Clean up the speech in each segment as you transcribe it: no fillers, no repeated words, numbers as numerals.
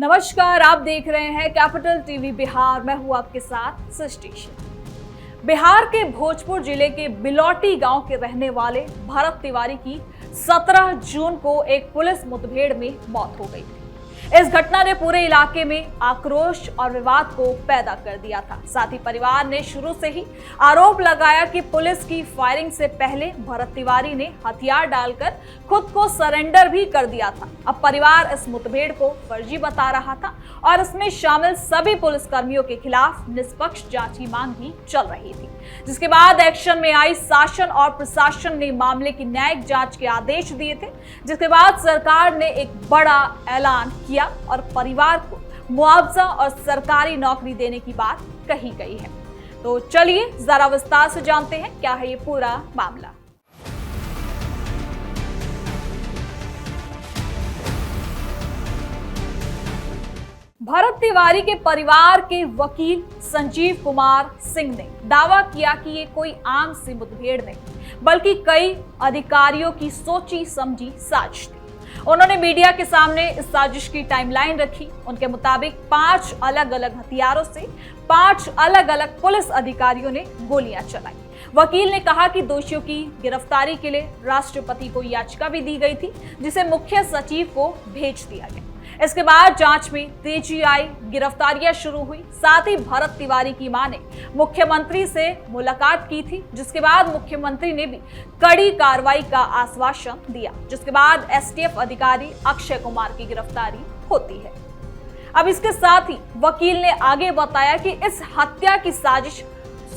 नमस्कार, आप देख रहे हैं कैपिटल टीवी बिहार। मैं हूं आपके साथ सृष्टि। बिहार के भोजपुर जिले के बिलौटी गांव के रहने वाले भरत तिवारी की 17 जून को एक पुलिस मुठभेड़ में मौत हो गई थी। इस घटना ने पूरे इलाके में आक्रोश और विवाद को पैदा कर दिया था। साथ ही परिवार ने शुरू से ही आरोप लगाया कि पुलिस की फायरिंग से पहले भरत तिवारी ने हथियार डालकर खुद को सरेंडर भी कर दिया था। अब परिवार इस मुठभेड़ को फर्जी बता रहा था और इसमें शामिल सभी पुलिसकर्मियों के खिलाफ निष्पक्ष जांच की मांग भी चल रही थी, जिसके बाद एक्शन में आई शासन और प्रशासन ने मामले की न्यायिक जांच के आदेश दिए थे। जिसके बाद सरकार ने एक बड़ा ऐलान किया और परिवार को मुआवजा और सरकारी नौकरी देने की बात कही गई है। तो चलिए जरा विस्तार से जानते हैं क्या है ये पूरा मामला। भरत तिवारी के परिवार के वकील संजीव कुमार सिंह ने दावा किया कि ये कोई आम सी मुठभेड़ नहीं, बल्कि कई अधिकारियों की सोची समझी साजिश थी। उन्होंने मीडिया के सामने इस साजिश की टाइमलाइन रखी। उनके मुताबिक 5 अलग अलग हथियारों से 5 अलग अलग पुलिस अधिकारियों ने गोलियां चलाई। वकील ने कहा कि दोषियों की गिरफ्तारी के लिए राष्ट्रपति को याचिका भी दी गई थी, जिसे मुख्य सचिव को भेज दिया गया। इसके बाद जांच में तेजी आई, गिरफ्तारियां शुरू हुई। साथ ही भरत तिवारी की मां ने मुख्यमंत्री से मुलाकात की थी, जिसके बाद मुख्यमंत्री ने भी कड़ी कार्रवाई का आश्वासन दिया, जिसके बाद एसटीएफ अधिकारी अक्षय कुमार की गिरफ्तारी होती है। अब इसके साथ ही वकील ने आगे बताया कि इस हत्या की साजिश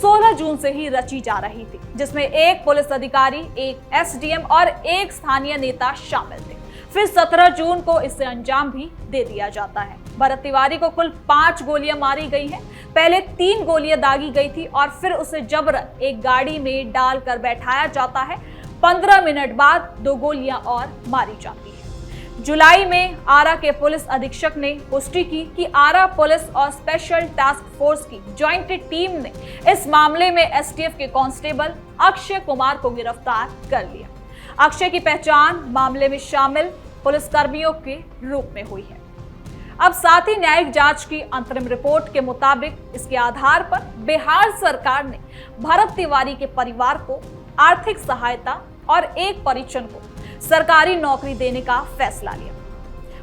16 जून से ही रची जा रही थी, जिसमें एक पुलिस अधिकारी, एक एसडीएम और एक स्थानीय नेता शामिल थे। फिर 17 जून को इसे अंजाम भी दे दिया जाता है। भरत तिवारी को कुल 5 गोलियां मारी गई हैं। पहले 3 गोलियां दागी गई थी और फिर उसे जबरन एक गाड़ी में डालकर बैठाया जाता है। 15 मिनट बाद 2 गोलियां और मारी जाती है। जुलाई में आरा के पुलिस अधीक्षक ने पुष्टि की कि आरा पुलिस और स्पेशल टास्क फोर्स की ज्वाइंट टीम ने इस मामले में एसटीएफ के कांस्टेबल अक्षय कुमार को गिरफ्तार कर लिया। अक्षय की पहचान मामले में शामिल पुलिसकर्मियों के रूप में हुई है। अब साथ ही न्यायिक जांच की अंतरिम रिपोर्ट के मुताबिक इसके आधार पर बिहार सरकार ने भरत तिवारी के परिवार को आर्थिक सहायता और एक परिजन को सरकारी नौकरी देने का फैसला लिया।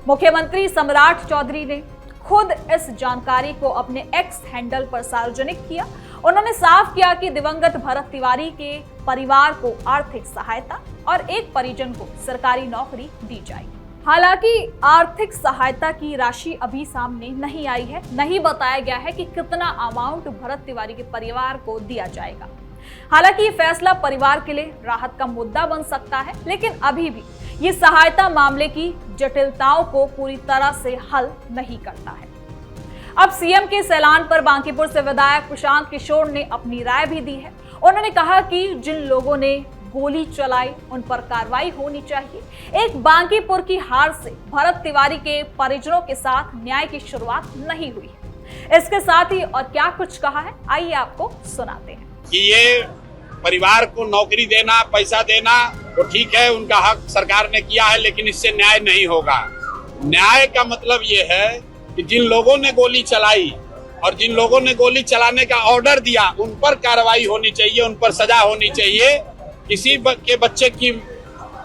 मुख्यमंत्री सम्राट चौधरी ने खुद इस जानकारी को अपने एक्स हैंडल पर सार्वजनिक किया। उन्होंने साफ किया कि दिवंगत भरत तिवारी के परिवार को आर्थिक सहायता और एक परिजन को सरकारी नौकरी दी जाएगी। हालांकि आर्थिक सहायता की राशि अभी सामने नहीं आई है। नहीं बताया गया है कि कितना अमाउंट भरत तिवारी के परिवार को दिया जाएगा। हालांकि ये फैसला परिवार के लिए राहत का मुद्दा बन सकता है, लेकिन अभी भी ये सहायता मामले की जटिलताओं को पूरी तरह से हल नहीं करता है। अब सीएम के इस ऐलान पर बांकीपुर से विधायक प्रशांत किशोर ने अपनी राय भी दी है। उन्होंने कहा कि जिन लोगों ने गोली चलाई उन पर कार्रवाई होनी चाहिए। एक बांकीपुर की हार से भरत तिवारी के परिजनों के साथ न्याय की शुरुआत नहीं हुई है। इसके साथ ही और क्या कुछ कहा है, आइए आपको सुनाते हैं। कि ये परिवार को नौकरी देना, पैसा देना तो ठीक है, उनका हक सरकार ने किया है, लेकिन इससे न्याय नहीं होगा। न्याय का मतलब ये है कि जिन लोगों ने गोली चलाई और जिन लोगों ने गोली चलाने का ऑर्डर दिया उन पर कार्रवाई होनी चाहिए, उन पर सजा होनी चाहिए। किसी के बच्चे की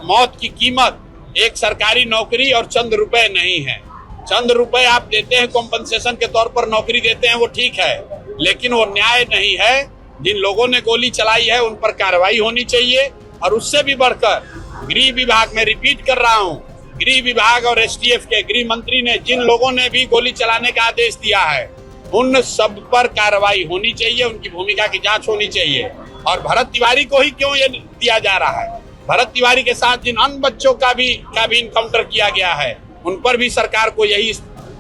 मौत की कीमत एक सरकारी नौकरी और चंद रुपए नहीं है। चंद रुपए आप देते हैं कॉम्पनसेशन के तौर पर, नौकरी देते हैं, वो ठीक है, लेकिन वो न्याय नहीं है। जिन लोगों ने गोली चलाई है उन पर कार्रवाई होनी चाहिए। और उससे भी बढ़कर गृह विभाग में रिपीट कर रहा हूँ, गृह विभाग और एसटीएफ के गृह मंत्री ने जिन लोगों ने भी गोली चलाने का आदेश दिया है उन सब पर कार्रवाई होनी चाहिए, उनकी भूमिका की जांच होनी चाहिए। और भरत तिवारी को ही क्यों ये दिया जा रहा है? भरत तिवारी के साथ जिन अन्य बच्चों का भी इनकाउंटर किया गया है उन पर भी सरकार को यही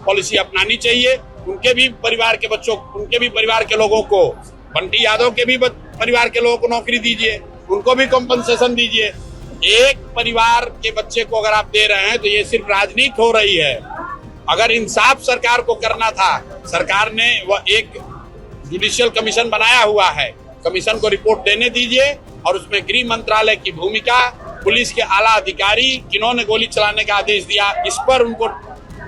पॉलिसी अपनानी चाहिए। उनके भी परिवार के बच्चों, उनके भी परिवार के लोगों को, बंटी यादव के भी परिवार के लोगों को नौकरी दीजिए, उनको भी कॉम्पनसेशन दीजिए। एक परिवार के बच्चे को अगर आप दे रहे हैं तो ये सिर्फ राजनीति हो रही है। अगर इंसाफ सरकार को करना था, सरकार ने वह एक जुडिशियल कमीशन बनाया हुआ है, कमीशन को रिपोर्ट देने दीजिए और उसमें गृह मंत्रालय की भूमिका, पुलिस के आला अधिकारी किन्होंने गोली चलाने का आदेश दिया, इस पर उनको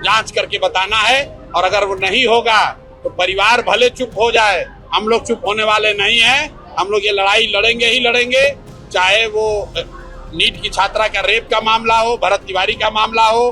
जांच करके बताना है। और अगर वो नहीं होगा तो परिवार भले चुप हो जाए, हम लोग चुप होने वाले नहीं हैं। हम लोग ये लड़ाई लड़ेंगे ही लड़ेंगे, चाहे वो नीट की छात्रा का रेप का मामला हो, भरत तिवारी का मामला हो,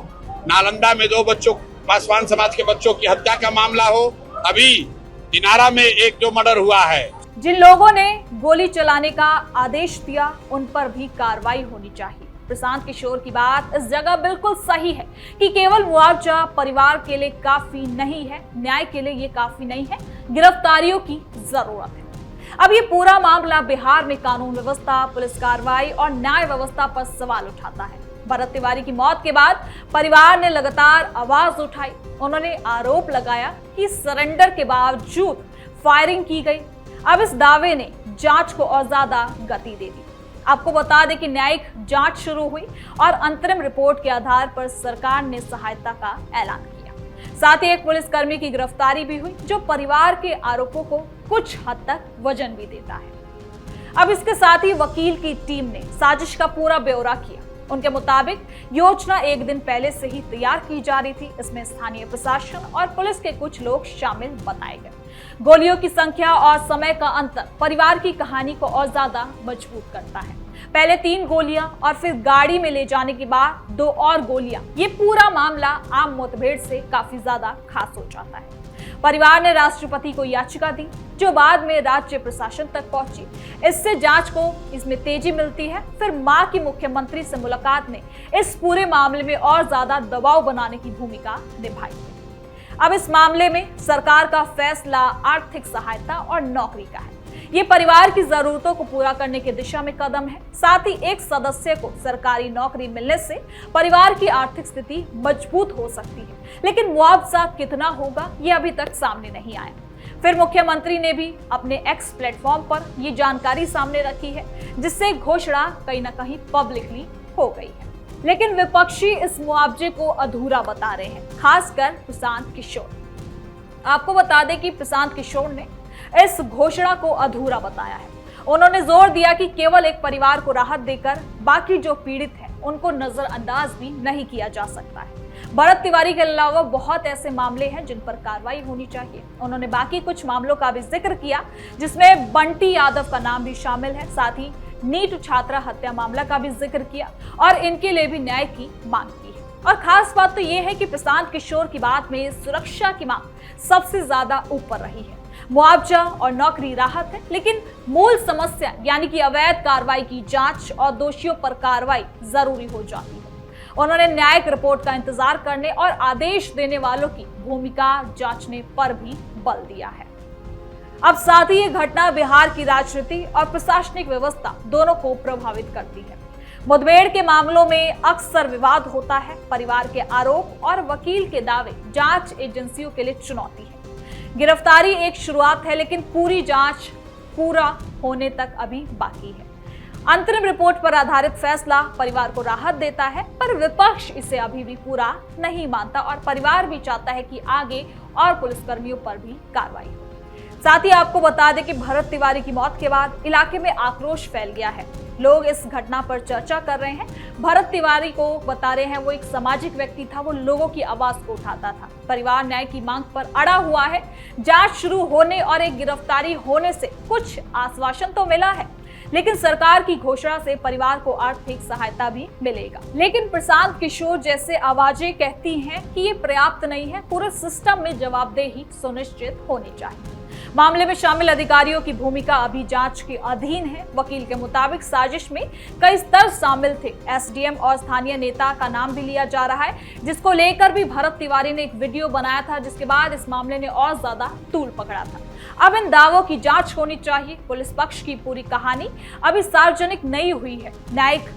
नालंदा में 2 बच्चों, पासवान समाज के बच्चों की हत्या का मामला हो, अभी दिनारा में एक जो मर्डर हुआ है। जिन लोगों ने गोली चलाने का आदेश दिया उन पर भी कार्रवाई होनी चाहिए। प्रशांत किशोर की बात इस जगह बिल्कुल सही है कि केवल मुआवजा परिवार के लिए काफी नहीं है, न्याय के लिए ये काफी नहीं है, गिरफ्तारियों की जरूरत है। अब ये पूरा मामला बिहार में कानून व्यवस्था, पुलिस कार्रवाई और न्याय व्यवस्था पर सवाल उठाता है। भरत तिवारी की मौत के बाद परिवार ने लगातार आवाज उठाई। उन्होंने आरोप लगाया कि सरेंडर के बावजूद फायरिंग की गई। अब इस दावे ने जांच को और ज्यादा गति दे दी। आपको बता दें कि न्यायिक जांच शुरू हुई और अंतरिम रिपोर्ट के आधार पर सरकार ने सहायता का ऐलान किया। साथ ही एक पुलिसकर्मी की गिरफ्तारी भी हुई जो परिवार के आरोपों को कुछ हद तक वजन भी देता है। अब इसके साथ ही वकील की टीम ने साजिश का पूरा ब्यौरा किया। उनके मुताबिक योजना एक दिन पहले से ही तैयार की जा रही थी। इसमें स्थानीय प्रशासन और पुलिस के कुछ लोग शामिल बताए गए। गोलियों की संख्या और समय का अंतर परिवार की कहानी को और ज्यादा मजबूत करता है। पहले 3 गोलियां और फिर गाड़ी में ले जाने के बाद 2 और गोलियां। ये पूरा मामला आम मुठभेड़ से काफी ज्यादा खास हो जाता है। परिवार ने राष्ट्रपति को याचिका दी जो बाद में राज्य प्रशासन तक पहुंची। इससे जांच को इसमें तेजी मिलती है। फिर मां की मुख्यमंत्री से मुलाकात ने इस पूरे मामले में और ज्यादा दबाव बनाने की भूमिका निभाई है। अब इस मामले में सरकार का फैसला आर्थिक सहायता और नौकरी का है। ये परिवार की जरूरतों को पूरा करने की दिशा में कदम है। साथ ही एक सदस्य को सरकारी नौकरी मिलने से परिवार की आर्थिक स्थिति मजबूत हो सकती है, लेकिन मुआवजा कितना होगा ये अभी तक सामने नहीं आया। फिर मुख्यमंत्री ने भी अपने एक्स प्लेटफॉर्म पर ये जानकारी सामने रखी है, जिससे घोषणा कहीं ना कहीं पब्लिकली हो गई है। लेकिन विपक्षी इस मुआवजे को अधूरा बता रहे हैं, खासकर प्रशांत किशोर। आपको बता दें कि प्रशांत किशोर ने इस घोषणा को अधूरा बताया है। उन्होंने जोर दिया कि केवल एक परिवार को राहत देकर बाकी जो पीड़ित हैं उनको नजरअंदाज भी नहीं किया जा सकता है। भरत तिवारी के अलावा बहुत ऐसे मामले हैं जिन पर कार्रवाई होनी चाहिए। उन्होंने बाकी कुछ मामलों का भी जिक्र किया जिसमें बंटी यादव का नाम भी शामिल है। साथ ही नीट छात्रा हत्या मामला का भी जिक्र किया और इनके लिए भी न्याय की मांग की है। और खास बात तो यह है कि प्रशांत किशोर की बात में सुरक्षा की मांग सबसे ज्यादा ऊपर रही है। मुआवजा और नौकरी राहत है, लेकिन मूल समस्या यानी कि अवैध कार्रवाई की जांच और दोषियों पर कार्रवाई जरूरी हो जाती है। उन्होंने न्यायिक रिपोर्ट का इंतजार करने और आदेश देने वालों की भूमिका जांचने पर भी बल दिया है। अब साथ ही ये घटना बिहार की राजनीति और प्रशासनिक व्यवस्था दोनों को प्रभावित करती है। मुठभेड़ के मामलों में अक्सर विवाद होता है। परिवार के आरोप और वकील के दावे जांच एजेंसियों के लिए चुनौती है। गिरफ्तारी एक शुरुआत है, लेकिन पूरी जांच पूरा होने तक अभी बाकी है। अंतरिम रिपोर्ट पर आधारित फैसला परिवार को राहत देता है, पर विपक्ष इसे अभी भी पूरा नहीं मानता और परिवार भी चाहता है कि आगे और पुलिसकर्मियों पर भी कार्रवाई हो। साथ ही आपको बता दें कि भरत तिवारी की मौत के बाद इलाके में आक्रोश फैल गया है। लोग इस घटना पर चर्चा कर रहे हैं। भरत तिवारी को बता रहे हैं वो एक सामाजिक व्यक्ति था, वो लोगों की आवाज को उठाता था। परिवार न्याय की मांग पर अड़ा हुआ है। जांच शुरू होने और एक गिरफ्तारी होने से कुछ आश्वासन तो मिला है, लेकिन सरकार की घोषणा से परिवार को आर्थिक सहायता भी मिलेगा। लेकिन प्रशांत किशोर जैसे आवाजें कहती हैं कि ये पर्याप्त नहीं है। पूरे सिस्टम में जवाबदेही सुनिश्चित होनी चाहिए। मामले में शामिल अधिकारियों की भूमिका अभी जांच के अधीन है। वकील के मुताबिक साजिश में कई स्तर शामिल थे। एसडीएम और स्थानीय नेता का नाम भी लिया जा रहा है, जिसको लेकर भी भरत तिवारी ने एक वीडियो बनाया था, जिसके बाद इस मामले ने और ज्यादा तूल पकड़ा था। अब इन दावों की जांच होनी चाहिए। पुलिस पक्ष की पूरी कहानी अभी सार्वजनिक नहीं हुई है। न्यायिक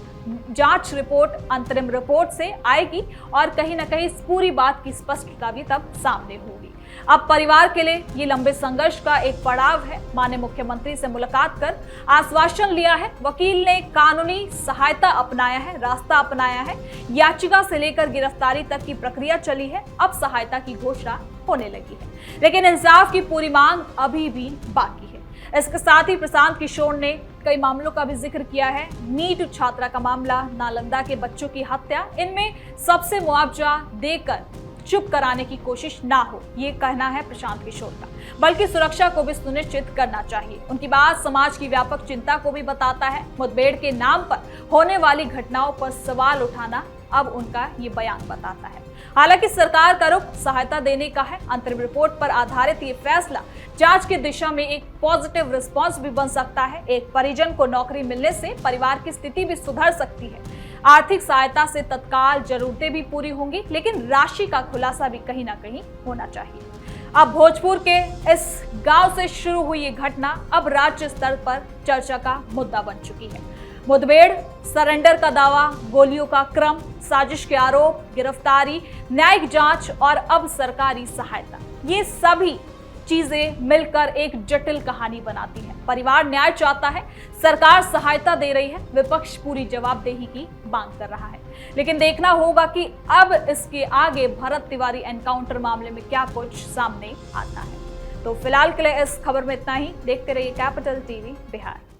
जांच रिपोर्ट अंतरिम रिपोर्ट से आएगी और कहीं ना कहीं इस पूरी बात की स्पष्टता भी तब सामने होगी। अब परिवार के लिए ये लंबे संघर्ष का एक पड़ाव है। मां ने मुख्यमंत्री से मुलाकात कर आश्वासन लिया है। वकील ने कानूनी सहायता अपनाया है, रास्ता अपनाया है। याचिका से लेकर गिरफ्तारी तक की प्रक्रिया चली है। अब सहायता की घोषणा होने लगी है, लेकिन इंसाफ की पूरी मांग अभी भी बाकी है। इसके साथ ही प्रशांत किशोर ने कई मामलों का भी जिक्र किया है। नीट छात्रा का मामला, नालंदा के बच्चों की हत्या, इनमें सबसे मुआवजा देकर चुप कराने की कोशिश ना हो, ये कहना है प्रशांत किशोर का, बल्कि सुरक्षा को भी सुनिश्चित करना चाहिए। उनकी बात समाज की व्यापक चिंता को भी बताता है। मुठभेड़ के नाम पर होने वाली घटनाओं पर सवाल उठाना अब उनका ये बयान बताता है। हालांकि सरकार का रुख सहायता देने का है। अंतरिम रिपोर्ट पर आधारित ये फैसला जांच की दिशा में एक पॉजिटिव रिस्पांस भी बन सकता है। एक परिजन को नौकरी मिलने से परिवार की स्थिति भी सुधर सकती है। आर्थिक सहायता से तत्काल जरूरतें भी पूरी होंगी, लेकिन राशि का खुलासा भी कहीं ना कहीं होना चाहिए। अब भोजपुर के इस गांव से शुरू हुई ये घटना अब राज्य स्तर पर चर्चा का मुद्दा बन चुकी है। मुठभेड़, सरेंडर का दावा, गोलियों का क्रम, साजिश के आरोप, गिरफ्तारी, न्यायिक जांच और अब सरकारी सहायता, ये सभी चीजें मिलकर एक जटिल कहानी बनाती है। परिवार न्याय चाहता है, सरकार सहायता दे रही है, विपक्ष पूरी जवाबदेही की मांग कर रहा है। लेकिन देखना होगा कि अब इसके आगे भरत तिवारी एनकाउंटर मामले में क्या कुछ सामने आता है। तो फिलहाल के लिए इस खबर में इतना ही। देखते रहिए कैपिटल टीवी बिहार।